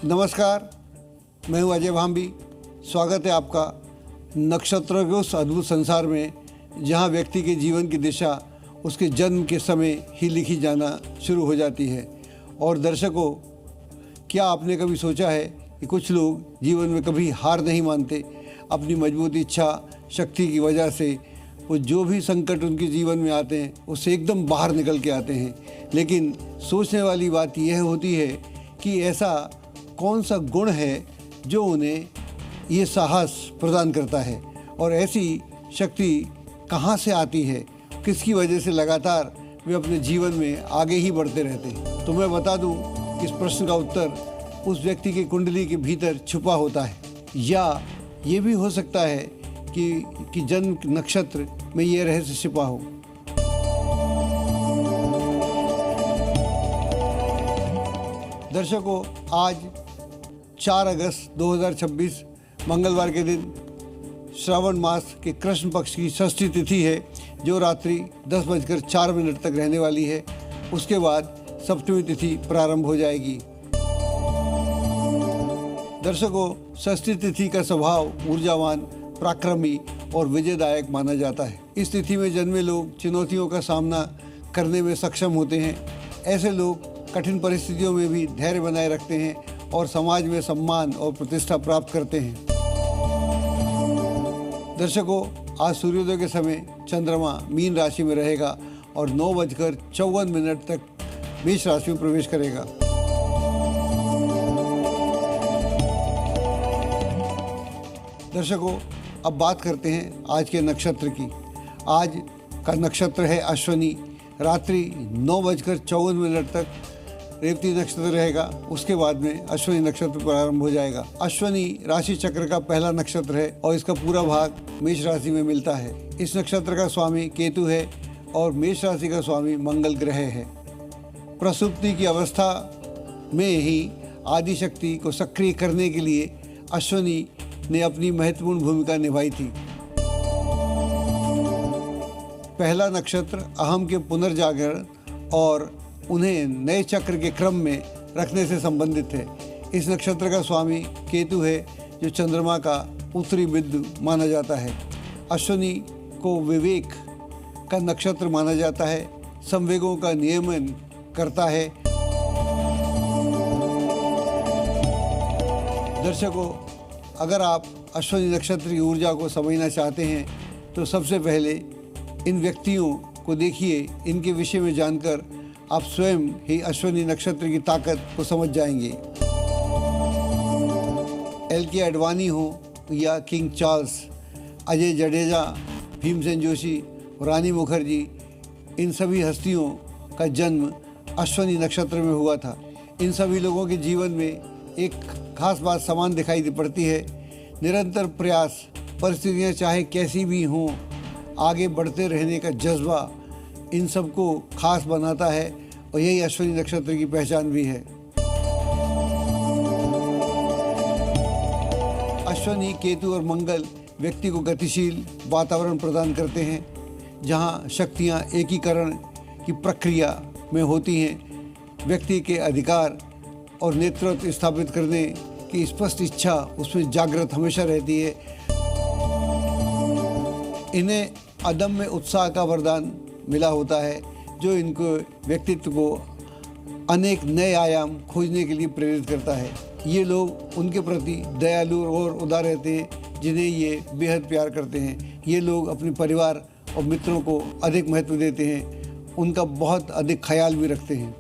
नमस्कार, मैं हूं अजय भांबी। स्वागत है आपका नक्षत्रों के उस अद्भुत संसार में जहां व्यक्ति के जीवन की दिशा उसके जन्म के समय ही लिखी जाना शुरू हो जाती है। और दर्शकों, क्या आपने कभी सोचा है कि कुछ लोग जीवन में कभी हार नहीं मानते। अपनी मजबूत इच्छा शक्ति की वजह से वो जो भी संकट उनके जीवन में आते हैं उससे एकदम बाहर निकल के आते हैं। लेकिन सोचने वाली बात यह होती है कि ऐसा कौन सा गुण है जो उन्हें ये साहस प्रदान करता है, और ऐसी शक्ति कहाँ से आती है, किसकी वजह से लगातार वे अपने जीवन में आगे ही बढ़ते रहते हैं। तो मैं बता दूं, इस प्रश्न का उत्तर उस व्यक्ति की कुंडली के भीतर छुपा होता है, या ये भी हो सकता है कि जन्म नक्षत्र में ये रहस्य छिपा हो। दर्शकों, आज 4 अगस्त 2026 मंगलवार के दिन श्रावण मास के कृष्ण पक्ष की षष्ठी तिथि है, जो रात्रि 10:04 तक रहने वाली है। उसके बाद सप्तमी तिथि प्रारंभ हो जाएगी। दर्शकों, षष्ठी तिथि का स्वभाव ऊर्जावान, पराक्रमी और विजयदायक माना जाता है। इस तिथि में जन्मे लोग चुनौतियों का सामना करने में सक्षम होते हैं। ऐसे लोग कठिन परिस्थितियों में भी धैर्य बनाए रखते हैं और समाज में सम्मान और प्रतिष्ठा प्राप्त करते हैं। दर्शकों, आज सूर्योदय के समय चंद्रमा मीन राशि में रहेगा और 9:54 तक मेष राशि में प्रवेश करेगा। दर्शकों, अब बात करते हैं आज के नक्षत्र की। आज का नक्षत्र है अश्विनी। रात्रि 9:54 तक रेवती नक्षत्र रहेगा। उसके बाद में अश्विनी नक्षत्र प्रारंभ हो जाएगा। अश्विनी राशि चक्र का पहला नक्षत्र है और इसका पूरा भाग मेष राशि में मिलता है। इस नक्षत्र का स्वामी केतु है और मेष राशि का स्वामी मंगल ग्रह है। प्रसुप्ति की अवस्था में ही आदि शक्ति को सक्रिय करने के लिए अश्विनी ने अपनी महत्वपूर्ण भूमिका निभाई थी। पहला नक्षत्र अहम के पुनर्जागरण और उन्हें नए चक्र के क्रम में रखने से संबंधित है। इस नक्षत्र का स्वामी केतु है, जो चंद्रमा का उत्तरी बिंदु माना जाता है। अश्विनी को विवेक का नक्षत्र माना जाता है, संवेगों का नियमन करता है। दर्शकों, अगर आप अश्विनी नक्षत्र की ऊर्जा को समझना चाहते हैं तो सबसे पहले इन व्यक्तियों को देखिए। इनके विषय में जानकर आप स्वयं ही अश्विनी नक्षत्र की ताकत को समझ जाएंगे। LK आडवाणी हो या किंग चार्ल्स, अजय जडेजा, भीमसेन जोशी, रानी मुखर्जी, इन सभी हस्तियों का जन्म अश्विनी नक्षत्र में हुआ था। इन सभी लोगों के जीवन में एक खास बात समान दिखाई पड़ती है। निरंतर प्रयास, परिस्थितियाँ चाहे कैसी भी हों, आगे बढ़ते रहने का जज्बा इन सबको खास बनाता है, और यही अश्विनी नक्षत्र की पहचान भी है। अश्विनी, केतु और मंगल व्यक्ति को गतिशील वातावरण प्रदान करते हैं, जहां शक्तियां एकीकरण की प्रक्रिया में होती हैं। व्यक्ति के अधिकार और नेतृत्व स्थापित करने की स्पष्ट इच्छा उसमें जागृत हमेशा रहती है। इन्हें अदम्य उत्साह का वरदान मिला होता है, जो इनको व्यक्तित्व को अनेक नए आयाम खोजने के लिए प्रेरित करता है। ये लोग उनके प्रति दयालु और उदार रहते हैं, जिन्हें ये बेहद प्यार करते हैं। ये लोग अपने परिवार और मित्रों को अधिक महत्व देते हैं, उनका बहुत अधिक ख्याल भी रखते हैं।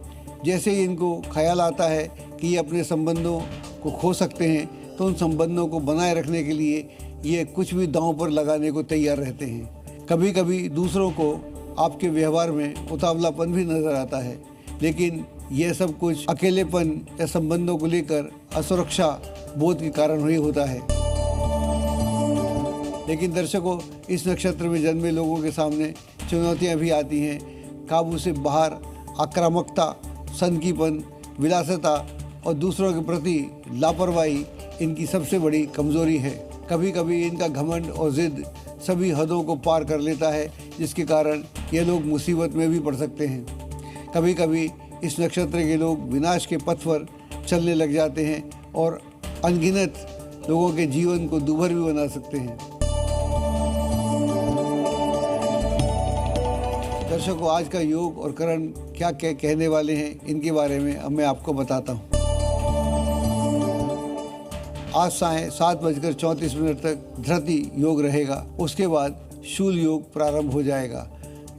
जैसे ही इनको ख्याल आता है कि ये अपने संबंधों को खो सकते हैं, तो उन संबंधों को बनाए रखने के लिए ये कुछ भी दांव पर लगाने को तैयार रहते हैं। कभी कभी दूसरों को आपके व्यवहार में उतावलापन भी नजर आता है, लेकिन यह सब कुछ अकेलेपन या संबंधों को लेकर असुरक्षा बोध के कारण ही होता है। लेकिन दर्शकों, इस नक्षत्र में जन्मे लोगों के सामने चुनौतियां भी आती हैं। काबू से बाहर आक्रामकता, सनकीपन, विलासिता और दूसरों के प्रति लापरवाही इनकी सबसे बड़ी कमजोरी है। कभी कभी इनका घमंड और जिद सभी हदों को पार कर लेता है, जिसके कारण ये लोग मुसीबत में भी पड़ सकते हैं। कभी कभी इस नक्षत्र के लोग विनाश के पथ पर चलने लग जाते हैं और अनगिनत लोगों के जीवन को दूभर भी बना सकते हैं। दर्शकों, आज का योग और करण क्या क्या कहने वाले हैं, इनके बारे में अब मैं आपको बताता हूँ। आज सायं 7:34 तक धृति योग रहेगा। उसके बाद शूल योग प्रारंभ हो जाएगा।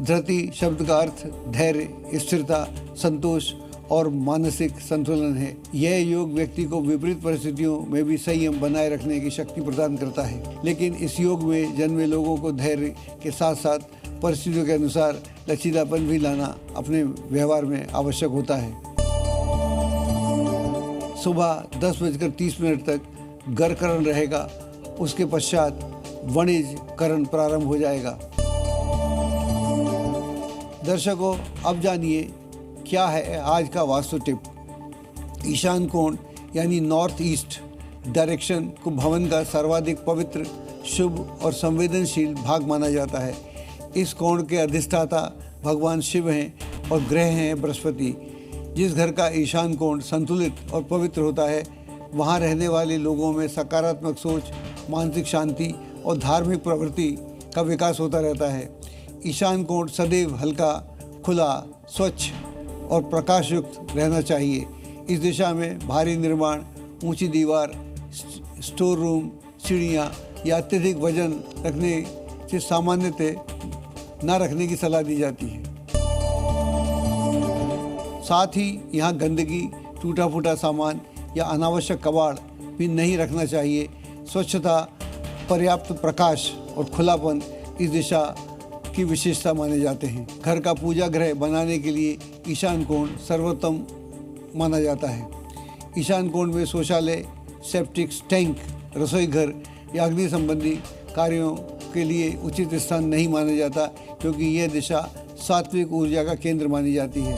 धृति शब्द का अर्थ धैर्य, स्थिरता, संतोष और मानसिक संतुलन है। यह योग व्यक्ति को विपरीत परिस्थितियों में भी संयम बनाए रखने की शक्ति प्रदान करता है। लेकिन इस योग में जन्मे लोगों को धैर्य के साथ साथ परिस्थितियों के अनुसार लचीलापन भी लाना अपने व्यवहार में आवश्यक होता है। सुबह 10:30 तक गर करण रहेगा। उसके पश्चात वणिज करण प्रारंभ हो जाएगा। दर्शकों, अब जानिए क्या है आज का वास्तु टिप। ईशान कोण यानी नॉर्थ ईस्ट डायरेक्शन को भवन का सर्वाधिक पवित्र, शुभ और संवेदनशील भाग माना जाता है। इस कोण के अधिष्ठाता भगवान शिव हैं और ग्रह हैं बृहस्पति। जिस घर का ईशान कोण संतुलित और पवित्र होता है, वहाँ रहने वाले लोगों में सकारात्मक सोच, मानसिक शांति और धार्मिक प्रवृत्ति का विकास होता रहता है। ईशान कोण सदैव हल्का, खुला, स्वच्छ और प्रकाशयुक्त रहना चाहिए। इस दिशा में भारी निर्माण, ऊंची दीवार, स्टोर रूम, सीढ़ियाँ या अत्यधिक वजन रखने से सामान्यतः न रखने की सलाह दी जाती है। साथ ही यहाँ गंदगी, टूटा फूटा सामान या अनावश्यक कबाड़ भी नहीं रखना चाहिए। स्वच्छता, पर्याप्त प्रकाश और खुलापन इस दिशा की विशेषता माने जाते हैं। घर का पूजा गृह बनाने के लिए ईशान कोण सर्वोत्तम माना जाता है। ईशान कोण में शौचालय, सेप्टिक टैंक, रसोई घर या अग्नि संबंधी कार्यों के लिए उचित स्थान नहीं माना जाता, क्योंकि यह दिशा सात्विक ऊर्जा का केंद्र मानी जाती है।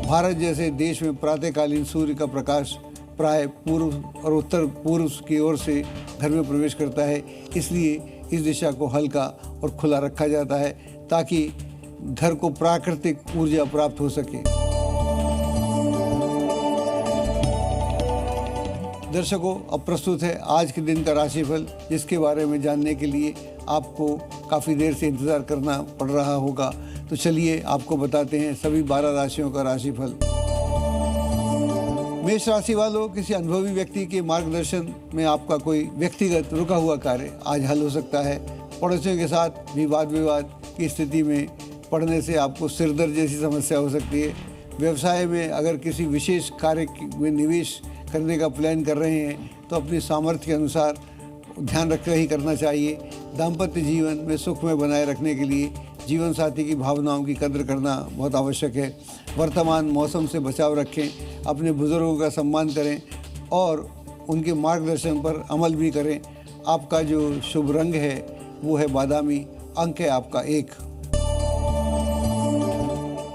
भारत जैसे देश में प्रातःकालीन सूर्य का प्रकाश प्राय पूर्व और उत्तर पूर्व की ओर से घर में प्रवेश करता है। इसलिए इस दिशा को हल्का और खुला रखा जाता है ताकि घर को प्राकृतिक ऊर्जा प्राप्त हो सके। दर्शकों, अब प्रस्तुत है आज के दिन का राशिफल, जिसके बारे में जानने के लिए आपको काफ़ी देर से इंतज़ार करना पड़ रहा होगा। तो चलिए आपको बताते हैं सभी 12 राशियों का राशिफल। मेष राशि वालों, किसी अनुभवी व्यक्ति के मार्गदर्शन में आपका कोई व्यक्तिगत रुका हुआ कार्य आज हल हो सकता है। पड़ोसियों के साथ भी वाद विवाद की स्थिति में पड़ने से आपको सिरदर्द जैसी समस्या हो सकती है। व्यवसाय में अगर किसी विशेष कार्य में निवेश करने का प्लान कर रहे हैं तो अपनी सामर्थ्य के अनुसार ध्यान रखकर ही करना चाहिए। दाम्पत्य जीवन में सुख में बनाए रखने के लिए जीवन साथी की भावनाओं की कद्र करना बहुत आवश्यक है। वर्तमान मौसम से बचाव रखें, अपने बुजुर्गों का सम्मान करें और उनके मार्गदर्शन पर अमल भी करें। आपका जो शुभ रंग है वो है बादामी, अंक है आपका 1।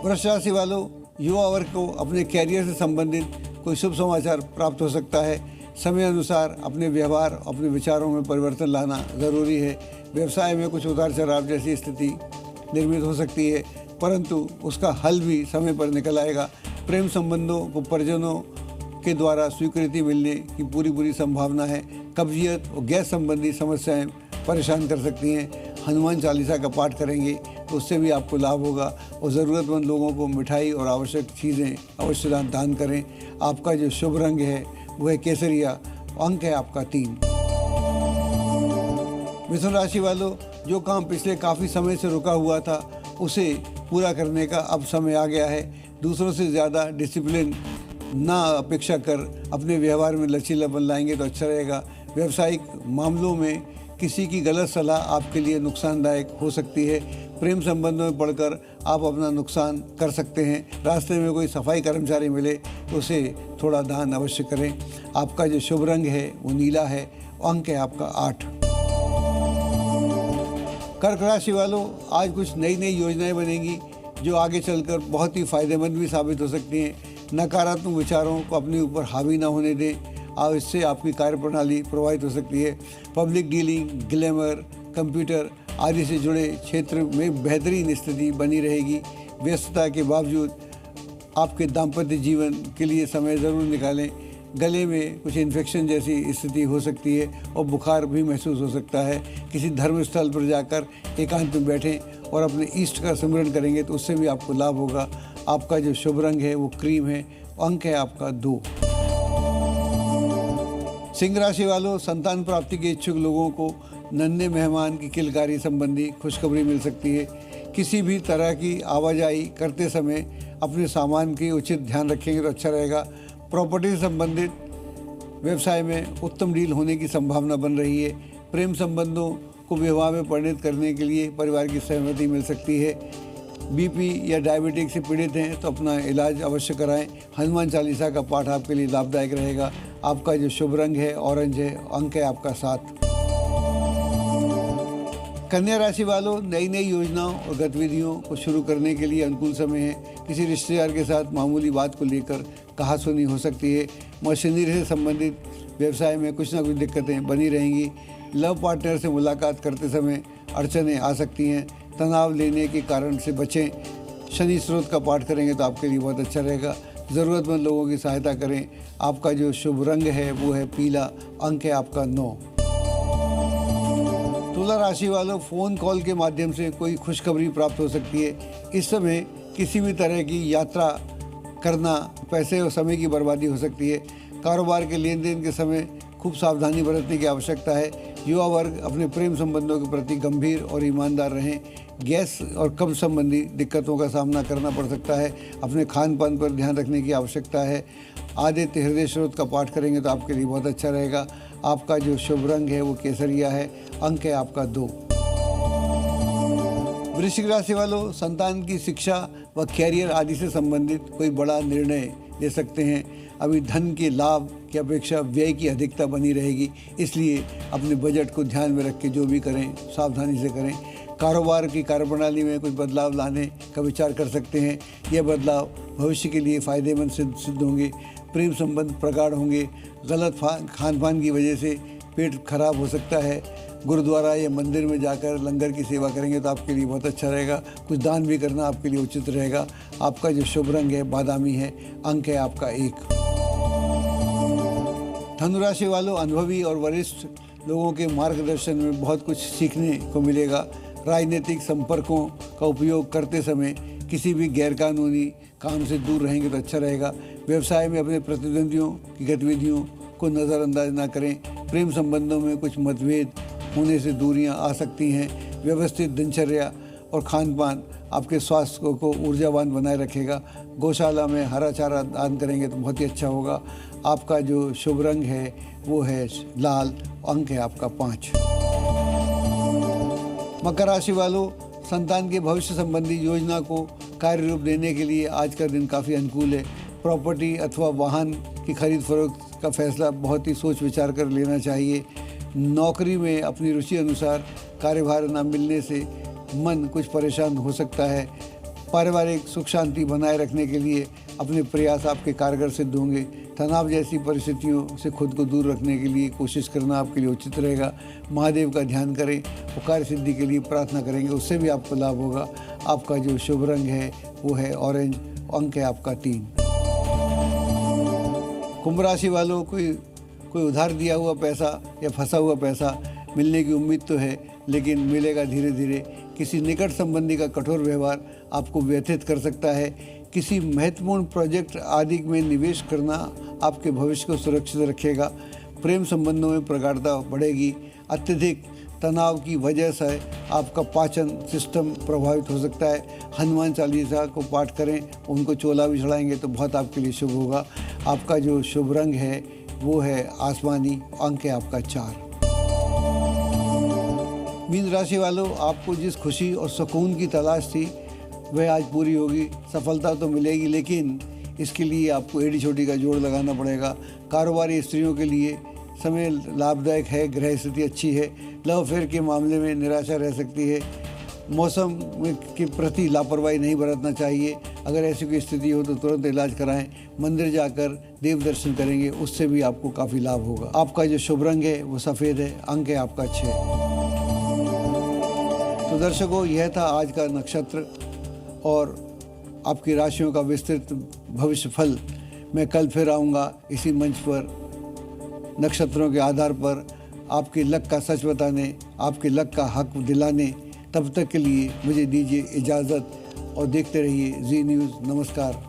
वृष राशि वालों, युवा वर्ग को अपने कैरियर से संबंधित कोई शुभ समाचार प्राप्त हो सकता है। समय अनुसार अपने व्यवहार, अपने विचारों में परिवर्तन लाना ज़रूरी है। व्यवसाय में कुछ उतार चढ़ाव जैसी स्थिति निर्मित हो सकती है, परंतु उसका हल भी समय पर निकल आएगा। प्रेम संबंधों को परिजनों के द्वारा स्वीकृति मिलने की पूरी संभावना है। कब्जियत और गैस संबंधी समस्याएं परेशान कर सकती हैं। हनुमान चालीसा का पाठ करेंगे तो उससे भी आपको लाभ होगा और ज़रूरतमंद लोगों को मिठाई और आवश्यक चीज़ें अवश्य दान करें। आपका जो शुभ रंग है वह है केसरिया, अंक है आपका 3। मिथुन राशि वालों, जो काम पिछले काफ़ी समय से रुका हुआ था उसे पूरा करने का अब समय आ गया है। दूसरों से ज़्यादा डिसिप्लिन ना अपेक्षा कर अपने व्यवहार में लचीलापन लाएंगे तो अच्छा रहेगा। व्यावसायिक मामलों में किसी की गलत सलाह आपके लिए नुकसानदायक हो सकती है। प्रेम संबंधों में पड़कर आप अपना नुकसान कर सकते हैं। रास्ते में कोई सफाई कर्मचारी मिले तो उसे थोड़ा दान अवश्य करें। आपका जो शुभ रंग है वो नीला है, अंक है आपका 8। कर्क राशि वालों, आज कुछ नई योजनाएं बनेंगी जो आगे चलकर बहुत ही फायदेमंद भी साबित हो सकती हैं। नकारात्मक विचारों को अपने ऊपर हावी ना होने दें और इससे आपकी कार्यप्रणाली प्रभावित हो सकती है। पब्लिक डीलिंग, ग्लैमर, कंप्यूटर आदि से जुड़े क्षेत्र में बेहतरीन स्थिति बनी रहेगी। व्यस्तता के बावजूद आपके दाम्पत्य जीवन के लिए समय ज़रूर निकालें। गले में कुछ इन्फेक्शन जैसी स्थिति हो सकती है और बुखार भी महसूस हो सकता है। किसी धर्म स्थल पर जाकर एकांत में बैठें और अपने इष्ट का स्मरण करेंगे तो उससे भी आपको लाभ होगा। आपका जो शुभ रंग है वो क्रीम है। अंक है आपका 2। सिंह राशि वालों, संतान प्राप्ति के इच्छुक लोगों को नन्हे मेहमान की किलकारी संबंधी खुशखबरी मिल सकती है। किसी भी तरह की आवाजाही करते समय अपने सामान की उचित ध्यान रखेंगे तो अच्छा रहेगा। प्रॉपर्टी से संबंधित व्यवसाय में उत्तम डील होने की संभावना बन रही है। प्रेम संबंधों को विवाह में परिणत करने के लिए परिवार की सहमति मिल सकती है। बीपी या डायबिटीज से पीड़ित हैं तो अपना इलाज अवश्य कराएं। हनुमान चालीसा का पाठ आपके लिए लाभदायक रहेगा। आपका जो शुभ रंग है ऑरेंज है। अंक है आपका 7। कन्या राशि वालों, नई नई योजनाओं और गतिविधियों को शुरू करने के लिए अनुकूल समय है। किसी रिश्तेदार के साथ मामूली बात को लेकर कहासुनी हो सकती है। मशीनरी से संबंधित व्यवसाय में कुछ ना कुछ दिक्कतें बनी रहेंगी। लव पार्टनर से मुलाकात करते समय अड़चनें आ सकती हैं। तनाव लेने के कारण से बचें। शनि स्रोत का पाठ करेंगे तो आपके लिए बहुत अच्छा रहेगा। ज़रूरतमंद लोगों की सहायता करें। आपका जो शुभ रंग है वो है पीला। अंक है आपका 9। तुला राशि वालों, फ़ोन कॉल के माध्यम से कोई खुशखबरी प्राप्त हो सकती है। इस समय किसी भी तरह की यात्रा करना पैसे और समय की बर्बादी हो सकती है। कारोबार के लेन देन के समय खूब सावधानी बरतने की आवश्यकता है। युवा वर्ग अपने प्रेम संबंधों के प्रति गंभीर और ईमानदार रहें। गैस और कब्ज संबंधी दिक्कतों का सामना करना पड़ सकता है। अपने खान पान पर ध्यान रखने की आवश्यकता है। आदित्य हृदय स्रोत का पाठ करेंगे तो आपके लिए बहुत अच्छा रहेगा। आपका जो शुभ रंग है वो केसरिया है। अंक है आपका 2। वृश्चिक राशि वालों, संतान की शिक्षा व कैरियर आदि से संबंधित कोई बड़ा निर्णय ले सकते हैं। अभी धन के लाभ की अपेक्षा व्यय की अधिकता बनी रहेगी, इसलिए अपने बजट को ध्यान में रख के जो भी करें सावधानी से करें। कारोबार की कार्यप्रणाली में कुछ बदलाव लाने का विचार कर सकते हैं। यह बदलाव भविष्य के लिए फ़ायदेमंद सिद्ध होंगे। प्रेम संबंध प्रगाढ़ होंगे। गलत खान पान की वजह से पेट खराब हो सकता है। गुरुद्वारा या मंदिर में जाकर लंगर की सेवा करेंगे तो आपके लिए बहुत अच्छा रहेगा। कुछ दान भी करना आपके लिए उचित रहेगा। आपका जो शुभ रंग है बादामी है। अंक है आपका 1। धनु राशि वालों, अनुभवी और वरिष्ठ लोगों के मार्गदर्शन में बहुत कुछ सीखने को मिलेगा। राजनीतिक संपर्कों का उपयोग करते समय किसी भी गैरकानूनी काम से दूर रहेंगे तो अच्छा रहेगा। व्यवसाय में अपने प्रतिद्वंदियों की गतिविधियों को नज़रअंदाज ना करें। प्रेम संबंधों में कुछ मतभेद होने से दूरियां आ सकती हैं। व्यवस्थित दिनचर्या और खान पान आपके स्वास्थ्य को ऊर्जावान बनाए रखेगा। गौशाला में हरा चारा दान करेंगे तो बहुत ही अच्छा होगा। आपका जो शुभ रंग है वो है लाल। अंक है आपका 5। मकर राशि वालों, संतान के भविष्य संबंधी योजना को कार्य रूप देने के लिए आज का दिन काफ़ी अनुकूल है। प्रॉपर्टी अथवा वाहन की खरीद फरोख्त का फैसला बहुत ही सोच विचार कर लेना चाहिए। नौकरी में अपनी रुचि अनुसार कार्यभार न मिलने से मन कुछ परेशान हो सकता है। पारिवारिक सुख शांति बनाए रखने के लिए अपने प्रयास आपके कारगर सिद्ध होंगे। तनाव जैसी परिस्थितियों से खुद को दूर रखने के लिए कोशिश करना आपके लिए उचित रहेगा। महादेव का ध्यान करें और कार्य सिद्धि के लिए प्रार्थना करेंगे, उससे भी आपको लाभ होगा। आपका जो शुभ रंग है वो है ऑरेंज। अंक है आपका 3। कुंभ राशि वालों, कोई उधार दिया हुआ पैसा या फंसा हुआ पैसा मिलने की उम्मीद तो है, लेकिन मिलेगा धीरे धीरे। किसी निकट संबंधी का कठोर व्यवहार आपको व्यथित कर सकता है। किसी महत्वपूर्ण प्रोजेक्ट आदि में निवेश करना आपके भविष्य को सुरक्षित रखेगा। प्रेम संबंधों में प्रगाढ़ता बढ़ेगी। अत्यधिक तनाव की वजह से आपका पाचन सिस्टम प्रभावित हो सकता है। हनुमान चालीसा को पाठ करें, उनको चोला भी चढ़ाएंगे तो बहुत आपके लिए शुभ होगा। आपका जो शुभ रंग है वो है आसमानी। अंक है आपका 4। मीन राशि वालों, आपको जिस खुशी और सुकून की तलाश थी वह आज पूरी होगी। सफलता तो मिलेगी, लेकिन इसके लिए आपको एड़ी चोटी का जोड़ लगाना पड़ेगा। कारोबारी स्त्रियों के लिए समय लाभदायक है। ग्रह स्थिति अच्छी है। लव अफेयर के मामले में निराशा रह सकती है। मौसम के प्रति लापरवाही नहीं बरतना चाहिए। अगर ऐसी कोई स्थिति हो तो तुरंत इलाज कराएं। मंदिर जाकर देव दर्शन करेंगे, उससे भी आपको काफ़ी लाभ होगा। आपका जो शुभ रंग है वो सफ़ेद है। अंक है आपका 6। तो दर्शकों, यह था आज का नक्षत्र और आपकी राशियों का विस्तृत भविष्य फल। मैं कल फिर आऊँगा इसी मंच पर, नक्षत्रों के आधार पर आपके लक का सच बताने, आपके लक का हक दिलाने। तब तक के लिए मुझे दीजिए इजाज़त और देखते रहिए जी न्यूज़। नमस्कार।